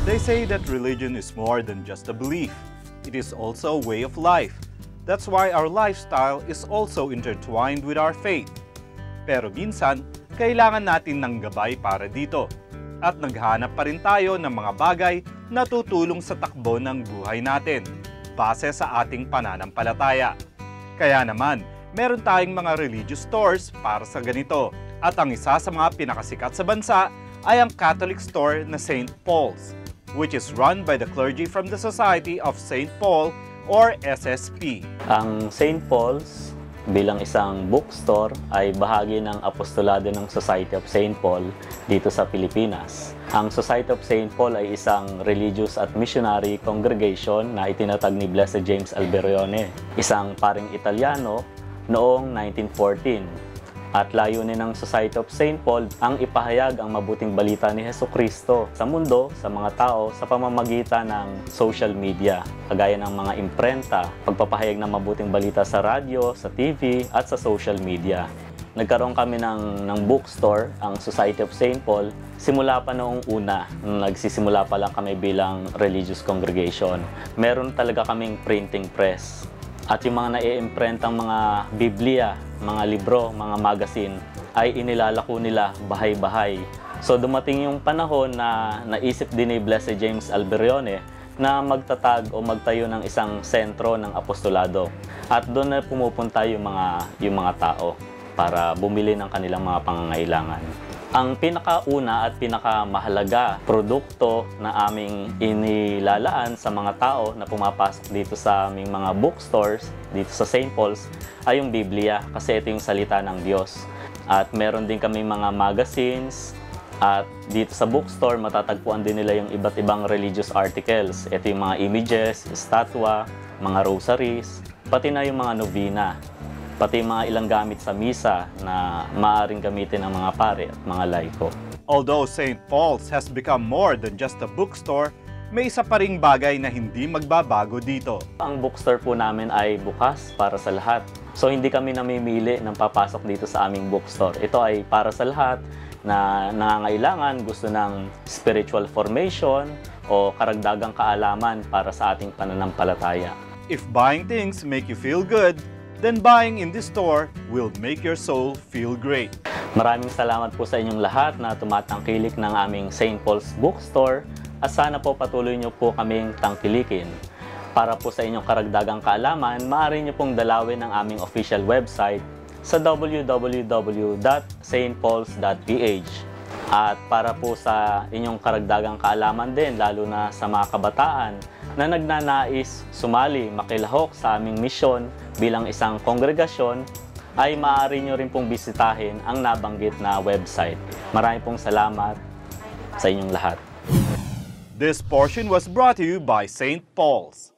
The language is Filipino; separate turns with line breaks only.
They say that religion is more than just a belief. It is also a way of life. That's why our lifestyle is also intertwined with our faith. Pero minsan, kailangan natin ng gabay para dito. At naghanap pa rin tayo ng mga bagay na tutulong sa takbo ng buhay natin, base sa ating pananampalataya. Kaya naman, meron tayong mga religious stores para sa ganito. At ang isa sa mga pinakasikat sa bansa ay ang Catholic store na St. Paul's, which is run by the clergy from the Society of St. Paul or SSP.
Ang St. Paul's bilang isang bookstore ay bahagi ng apostolado ng Society of St. Paul dito sa Pilipinas. Ang Society of St. Paul ay isang religious at missionary congregation na itinatag ni Blessed James Alberione, isang paring Italiano noong 1914. At layunin ng Society of St. Paul ang ipahayag ang mabuting balita ni Hesukristo sa mundo, sa mga tao, sa pamamagitan ng social media, kagaya ng mga imprenta, pagpapahayag ng mabuting balita sa radyo, sa TV, at sa social media. Nagkaroon kami ng bookstore, ang Society of St. Paul, simula pa noong una, nagsisimula pa lang kami bilang religious congregation. Meron talaga kaming printing press. At yung mga nai-imprentang mga Biblia, mga libro, mga magazine, ay inilalako nila bahay-bahay. So dumating yung panahon na naisip din ni Blessed James Alberione na magtatag o magtayo ng isang sentro ng apostolado. At doon na pumupunta yung mga tao para bumili ng kanilang mga pangangailangan. Ang pinakauna at pinakamahalaga produkto na aming inilalaan sa mga tao na pumapasok dito sa aming mga bookstores, dito sa St. Paul's, ay yung Biblia, kasi ito yung salita ng Diyos. At meron din kami mga magazines, at dito sa bookstore matatagpuan din nila yung iba't ibang religious articles. Ito yung mga images, estatwa, mga rosaries, pati na yung mga novena. Pati mga ilang gamit sa misa na maaaring gamitin ng mga pare at mga laiko.
Although St. Paul's has become more than just a bookstore, may isa pa ring bagay na hindi magbabago dito.
Ang bookstore po namin ay bukas para sa lahat. So hindi kami namimili ng papasok dito sa aming bookstore. Ito ay para sa lahat na nangangailangan, gusto ng spiritual formation o karagdagang kaalaman para sa ating pananampalataya.
If buying things make you feel good, then buying in this store will make your soul feel great.
Maraming salamat po sa inyong lahat na tumatangkilik ng aming St. Paul's Bookstore at sana po patuloy niyo po kaming tangkilikin. Para po sa inyong karagdagang kaalaman, maaari niyo pong dalawin ang aming official website sa www.stpauls.ph. At para po sa inyong karagdagang kaalaman din, lalo na sa mga kabataan na nagnanais sumali, makilahok sa aming misyon bilang isang kongregasyon, ay maaari nyo rin pong bisitahin ang nabanggit na website. Maraming pong salamat sa inyong lahat.
This portion was brought to you by St. Paul's.